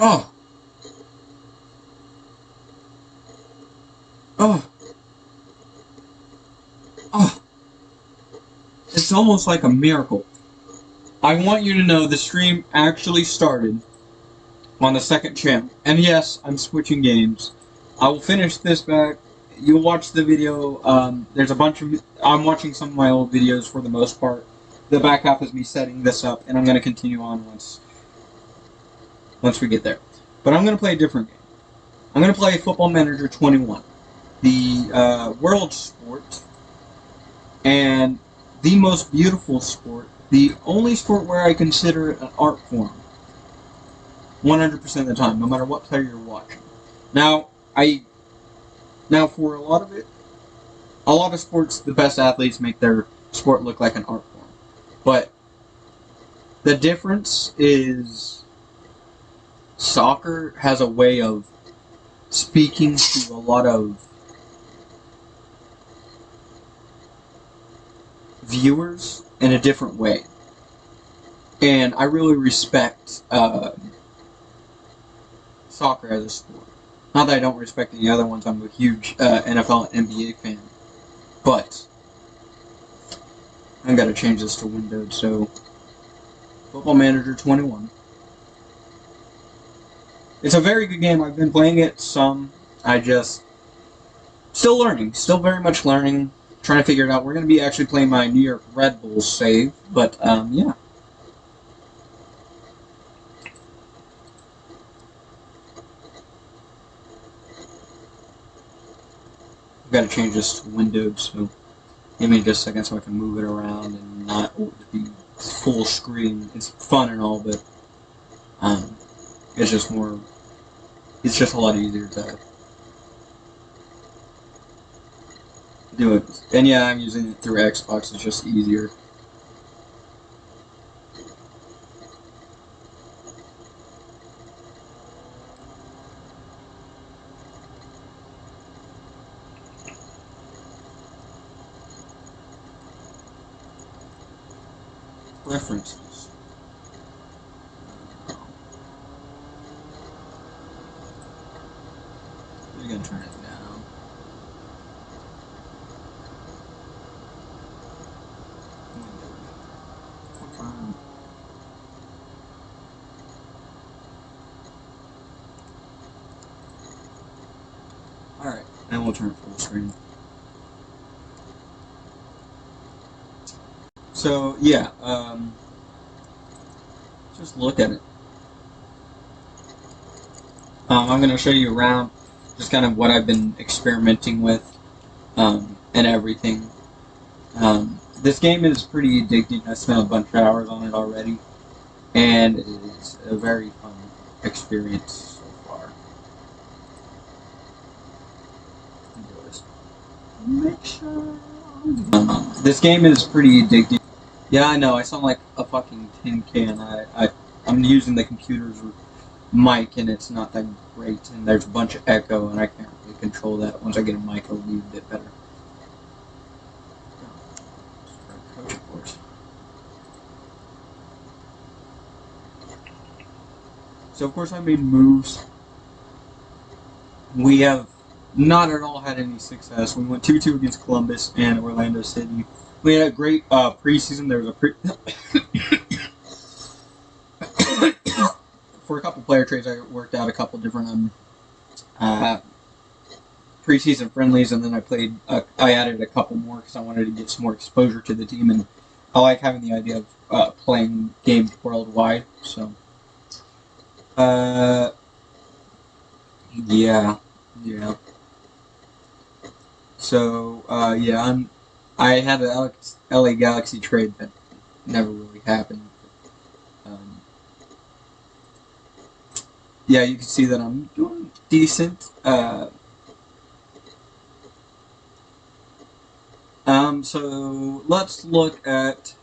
Oh, oh, oh. It's almost like a miracle. I want you to know the stream actually started on the second channel. And yes, I'm switching games. I will finish this back. You'll watch the video. There's a bunch of... I'm watching some of my old videos for the most part. The back half is me setting this up, and I'm going to continue on once we get there. But I'm going to play a different game. I'm going to play Football Manager 21. The world sport, and the most beautiful sport. The only sport where I consider it an art form. 100% of the time, no matter what player you're watching. Now, for a lot of it, a lot of sports, the best athletes make their sport look like an art form. But the difference is soccer has a way of speaking to a lot of viewers in a different way. And I really respect soccer as a sport. Not that I don't respect any other ones, I'm a huge NFL and NBA fan. But I gotta change this to Windows, so Football Manager 21. It's a very good game. I've been playing it some. I just still learning, still very much learning, trying to figure it out. We're gonna be actually playing my New York Red Bulls save, but yeah. I've got to change this to Windows, so give me just a second so I can move it around and not be full screen. It's fun and all, but it's just more. It's just a lot easier to do it. And yeah, I'm using it through Xbox. It's just easier. Preferences. We're gonna turn it down. Confirm. Alright, and we'll turn it full screen. So, yeah, just look at it. I'm going to show you around just kind of what I've been experimenting with and everything. This game is pretty addicting. I spent a bunch of hours on it already, and it's a very fun experience so far. Make sure. This game is pretty addicting. Yeah, I know. I sound like a fucking tin can. I'm using the computer's mic, and it's not that great, and there's a bunch of echo, and I can't really control that. Once I get a mic, it'll be a bit better. Coach, of course. So, of course, I made moves. We have not at all had any success. We went 2-2 against Columbus and Orlando City. We had a great preseason. There was a for a couple player trades, I worked out a couple different preseason friendlies, and then I added a couple more because I wanted to get some more exposure to the team, and I like having the idea of playing games worldwide. So, yeah. So, yeah, I had an LA Galaxy trade that never really happened. Yeah, you can see that I'm doing decent. So let's look at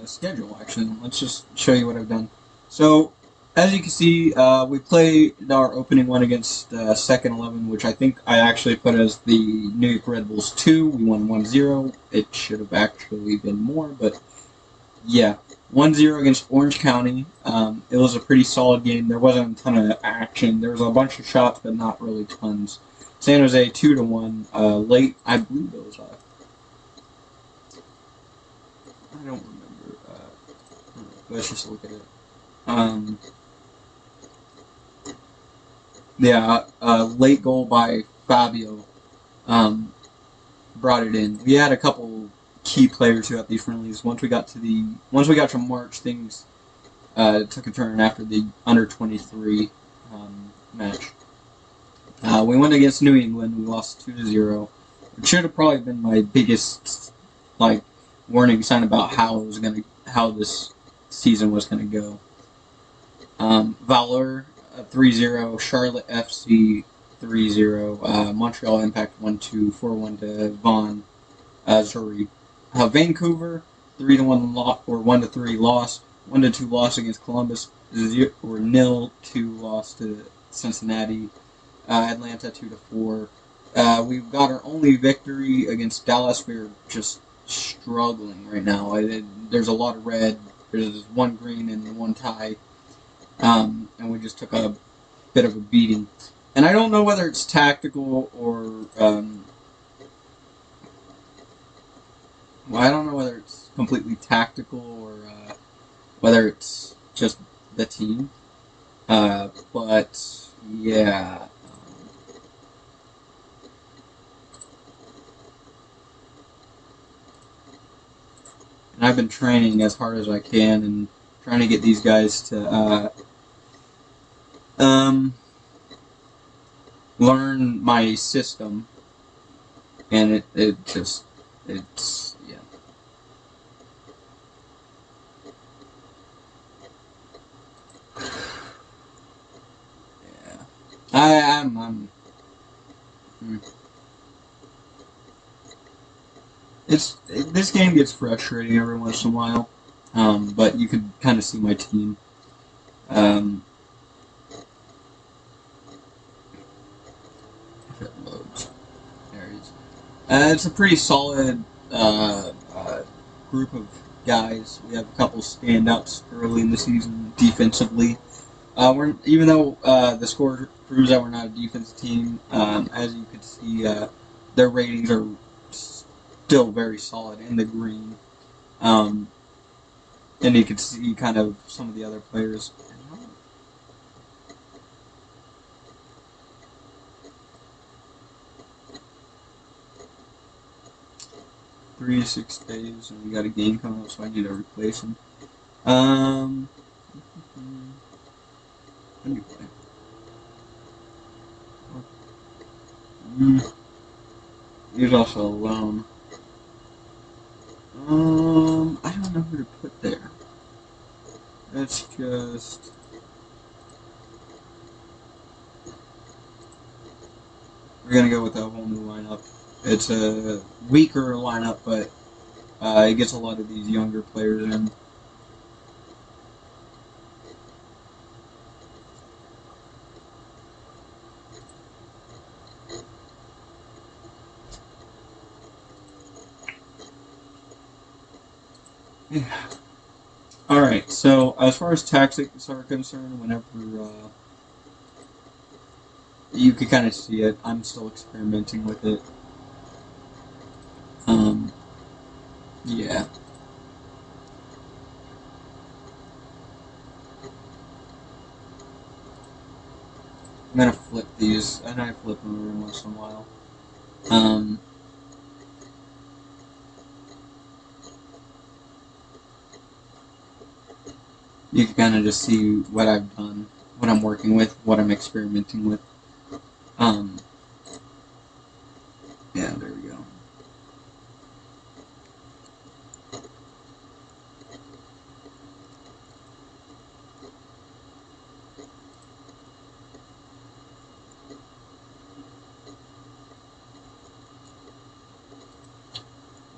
schedule. Actually, let's just show you what I've done. So As you can see, we played our opening one against Second 11, which I think I actually put as the New York Red Bulls 2. We won 1-0. It should have actually been more, but yeah. 1-0 against Orange County. It was a pretty solid game. There wasn't a ton of action. There was a bunch of shots, but not really tons. San Jose 2-1. Late, I believe it was. I don't remember. Let's just look at it. Um, yeah, late goal by Fabio brought it in. We had a couple key players throughout these friendlies. Once we got to March, things took a turn after the under 23 match. We went against New England. We lost 2-0. It should have probably been my biggest warning sign about how this season was gonna go. Valor 3-0, Charlotte FC 3-0, Montreal Impact 1-2, 4-1 to Vaughan, Zurich. Vancouver 3-1 or 1-3 loss, 1-2 loss against Columbus, 0-2 loss to Cincinnati. Atlanta 2-4. We've got our only victory against Dallas. We're just struggling right now. There's a lot of red. There's one green and one tie. And we just took a bit of a beating. And I don't know whether it's tactical or I don't know whether it's completely tactical or whether it's just the team. But yeah. And I've been training as hard as I can and trying to get these guys to learn my system, and it's yeah. Yeah. I'm this game gets frustrating every once in a while, but you could kind of see my team. If it loads, there it is. It's a pretty solid group of guys. We have a couple standouts early in the season defensively. Even though the score proves that we're not a defensive team, as you could see, their ratings are still very solid in the green. And you could see kind of some of the other players. 3 to 6 days, and we got a game coming up, so I need to replace him. Let me play. He's also alone. I don't know who to put there. Let's just. We're gonna go with a whole new lineup. It's a weaker lineup, but it gets a lot of these younger players in. Yeah. Alright, so as far as tactics are concerned, whenever you can kind of see it, I'm still experimenting with it. Yeah. I'm gonna flip these, and I flip them every once in a while. You can kind of just see what I've done, what I'm working with, what I'm experimenting with. Yeah, there we go.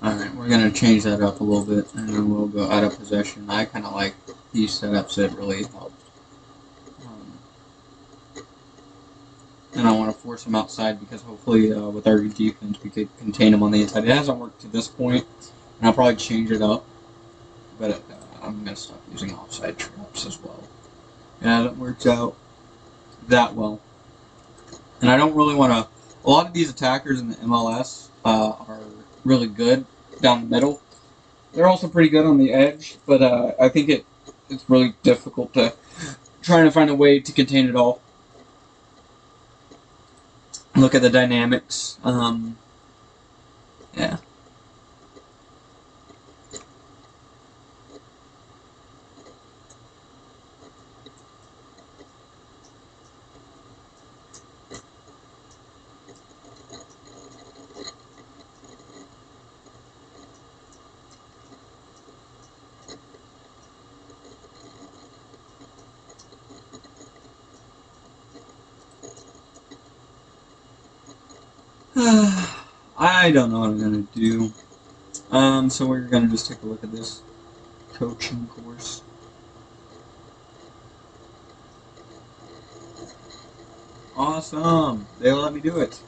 Alright, we're going to change that up a little bit, and then we'll go out of possession. I kind of like these setups, it really helps. force him outside because hopefully with our defense we could contain him on the inside. It hasn't worked to this point, and I'll probably change it up. But I'm going to stop using offside traps as well. It hasn't worked out that well. And I don't really want to... A lot of these attackers in the MLS are really good down the middle. They're also pretty good on the edge, but I think it's really difficult to trying to find a way to contain it all. Look at the dynamics. Yeah. I don't know what I'm gonna do. So we're gonna just take a look at this coaching course. Awesome! They let me do it.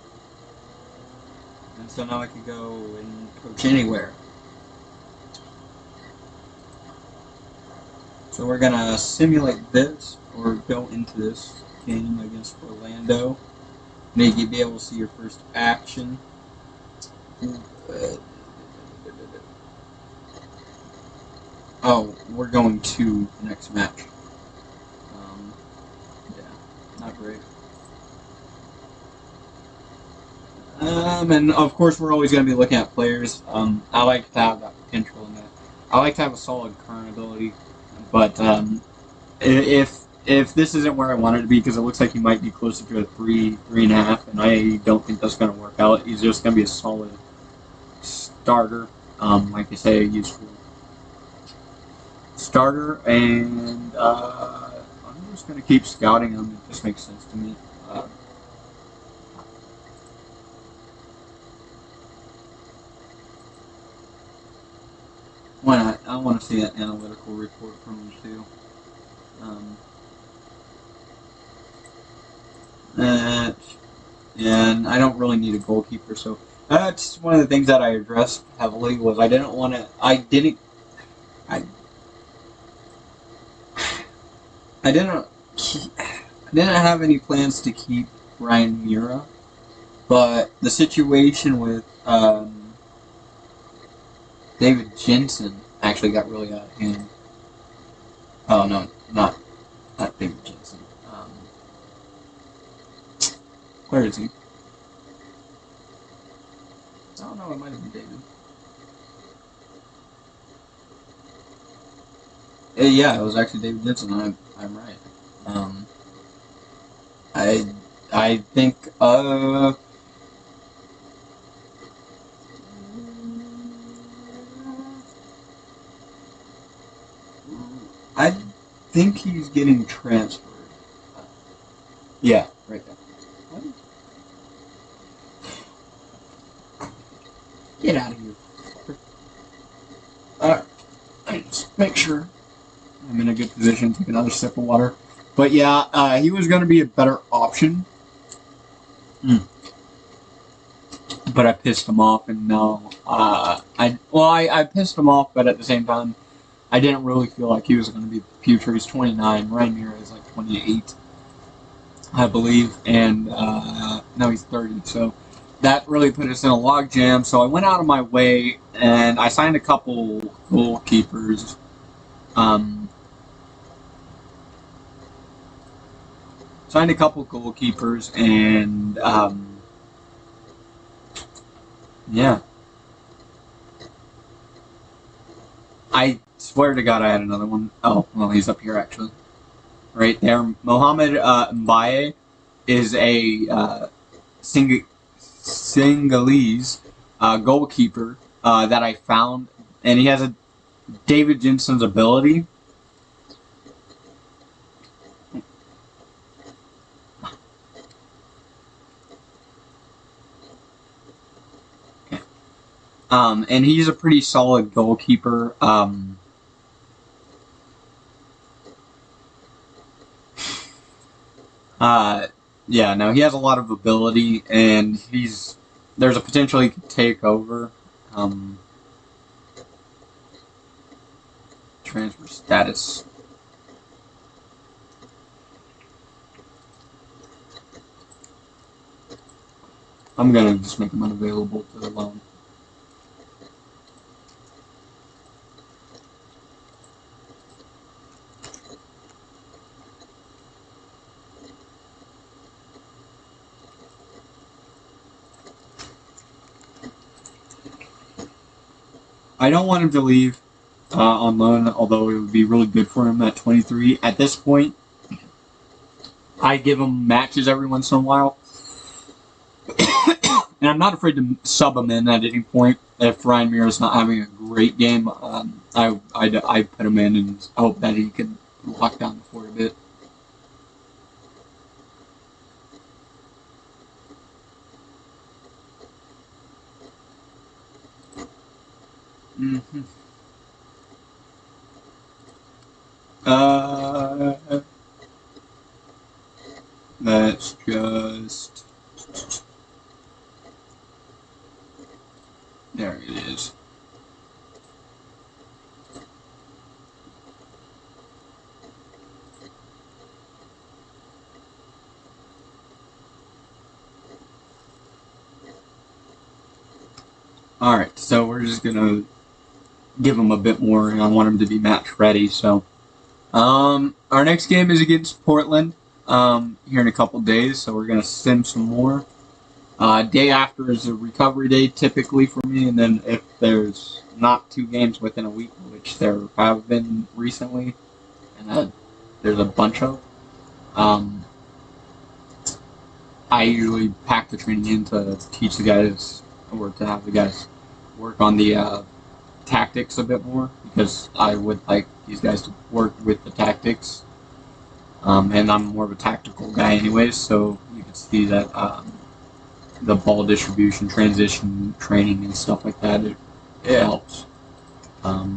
And so now I can go and coach anywhere. So we're gonna simulate this, or go into this game against Orlando. Make you be able to see your first action. Oh, we're going to the next match. Yeah, not great. And of course we're always going to be looking at players. I like to have that potential in that. I like to have a solid current ability, but if this isn't where I want it to be, because it looks like he might be closer to a 3.5, and I don't think that's going to work out. He's just going to be a solid starter, like I say, a useful starter, and I'm just going to keep scouting him. It just makes sense to me. Why not? I want to see an analytical report from him too. And I don't really need a goalkeeper, so that's one of the things that I addressed heavily. Was I didn't want to. I didn't have any plans to keep Ryan Mira, but the situation with David Jensen actually got really out of hand. Oh no, not David Jensen. Where is he? I don't know. It might have been David. Yeah, it was actually David Jensen. I'm right. I think I think he's getting transferred. Yeah, right there. Get out of here. Alright, just make sure I'm in a good position to take another sip of water. But yeah, he was going to be a better option. But I pissed him off, and no, I pissed him off, but at the same time, I didn't really feel like he was going to be the future. He's 29. Ryan Mira is like 28, I believe, and now he's 30. So that really put us in a logjam. So I went out of my way and I signed a couple goalkeepers. And yeah. I swear to God I had another one. Oh, well, he's up here actually. Right there. Mohamed Mbaye is a Senegalese goalkeeper that I found, and he has a David Jensen's ability. And he's a pretty solid goalkeeper. Yeah, no, he has a lot of ability, and there's a potential he could take over. Transfer status. I'm gonna just make him unavailable to the loan. I don't want him to leave on loan, although it would be really good for him at 23. At this point, I give him matches every once in a while. And I'm not afraid to sub him in at any point. If Ryan Mir is not having a great game, I put him in and hope that he can lock down the fort a bit. Mm-hmm. Let's just... There it is. Alright, so we're just gonna give him a bit more, and I want him to be match ready, so... our next game is against Portland, here in a couple days, so we're gonna sim some more. Day after is a recovery day, typically for me, and then if there's not 2 games within a week, which there have been recently, and there's a bunch of, I usually pack the training in to teach the guys, or to have the guys work on the tactics a bit more, because I would like these guys to work with the tactics, and I'm more of a tactical guy anyways, so you can see that the ball distribution, transition training, and stuff like that, it helps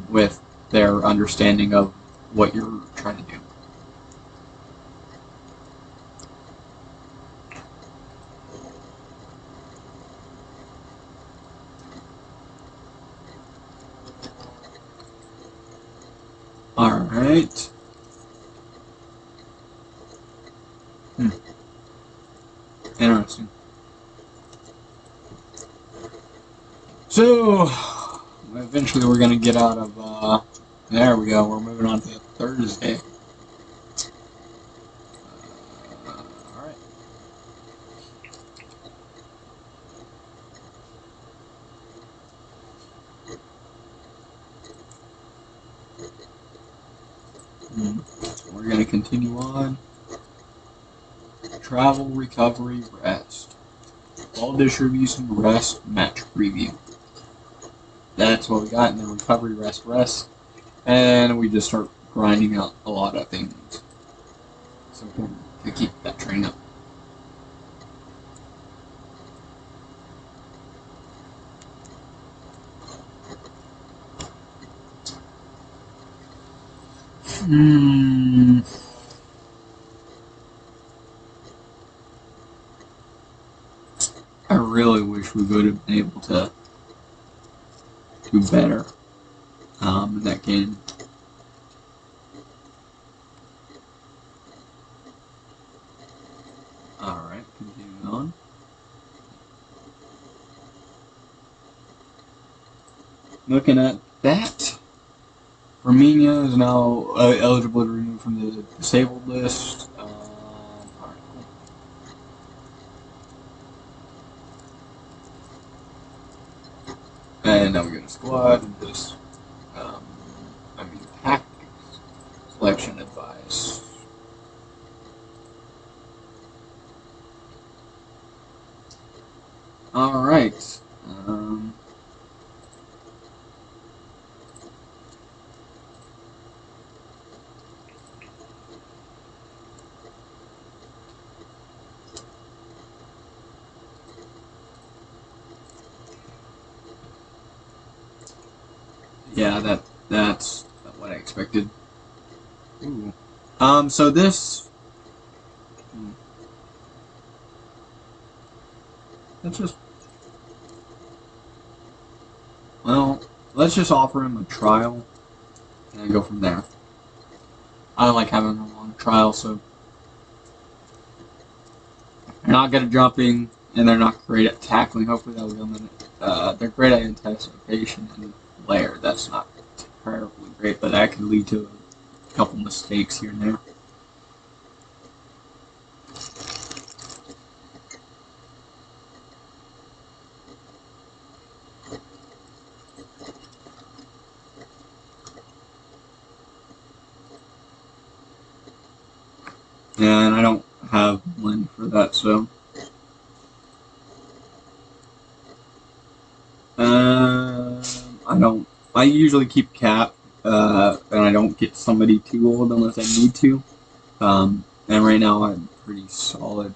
with their understanding of what you're trying to do. Alright. Interesting. So, eventually we're going to get out of, there we go, we're moving on to Thursday. Alright. We're going to continue on. Travel, recovery, rest. Ball distribution, rest, match preview. That's what we got, and then recovery, rest, rest. And we just start grinding out a lot of things. It's important to keep that train up. I really wish we would have been able to do better in that game. Alright, continuing on. Looking at that, Romania is now eligible to remove from the disabled list. Alright, cool. And now we go to squad and just, tactics, selection advice. Alright. Yeah, that's what I expected. Ooh. So this... let's just... Well, let's just offer him a trial and go from there. I don't like having him on a trial, so... They're not good at jumping, and they're not great at tackling. Hopefully that'll come in. They're great at anticipation and flare. That's not terribly great, but that could lead to a couple mistakes here and there. And I don't have money for that, so... I don't... I usually keep cap, and I don't get somebody too old unless I need to. And right now I'm pretty solid.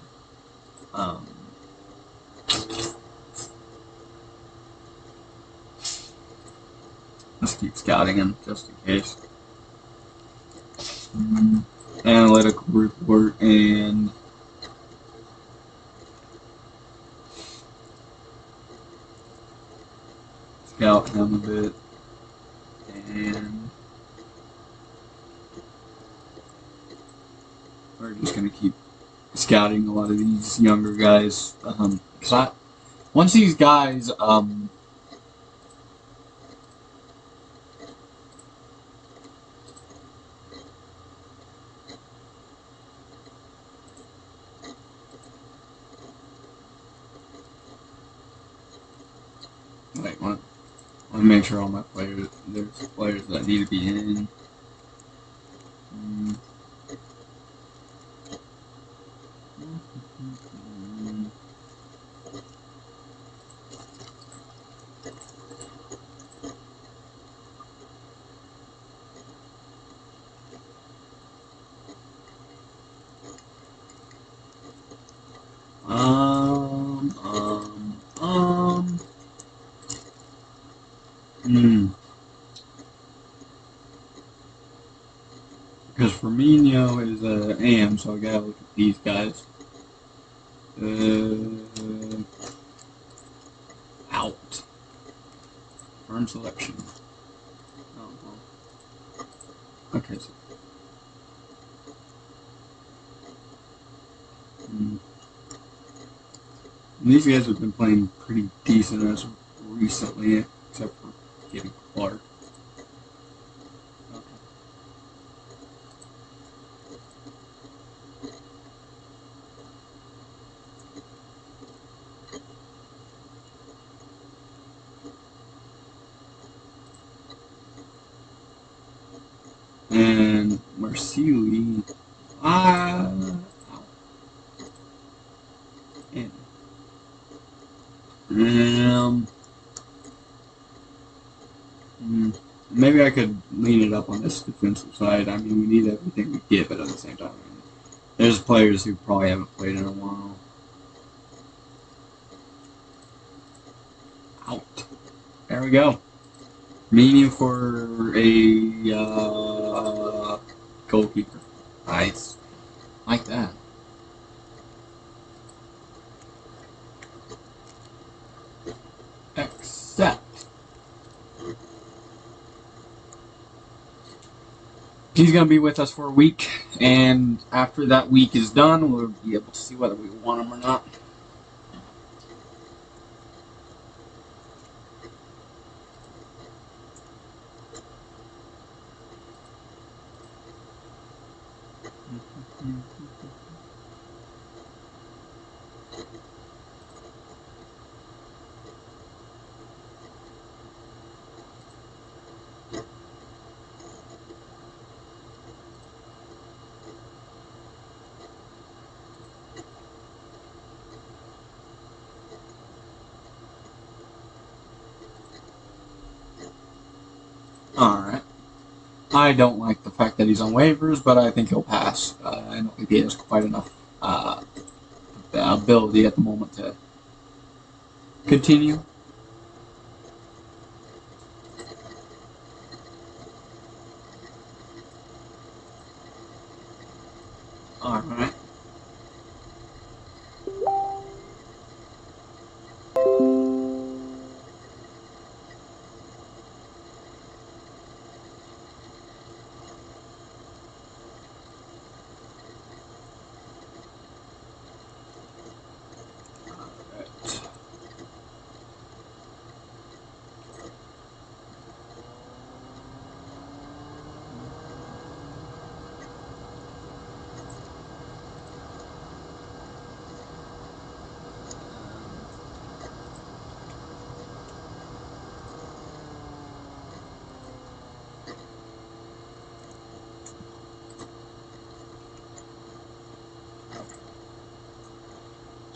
Let's keep scouting him, just in case. Analytical report, and... Scout him a bit. And... we're just gonna keep scouting a lot of these younger guys. Because once these guys, wait, what? Let me make sure all my players, there's players that need to be in. Because Firmino is AM, so I gotta look at these guys. Out. Firm selection. Okay, so. These guys have been playing pretty decent as of recently, except for getting Clark. And Marceli, maybe I could lean it up on this defensive side. I mean, we need everything we get, but at the same time, there's players who probably haven't played in a while. Out. There we go. Meaning for a goalkeeper. Nice. Like that. Accept. He's going to be with us for a week, and after that week is done, we'll be able to see whether we want him or not. Alright. I don't like the fact that he's on waivers, but I think he'll pass. I don't think he has quite enough ability at the moment to continue. Alright.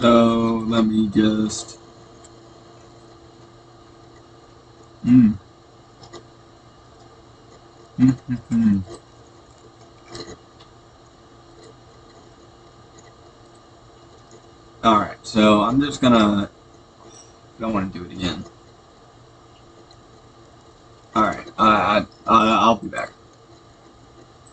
So let me just. Hmm. Alright, so I'm just gonna. Don't want to do it again. Alright, I'll be back.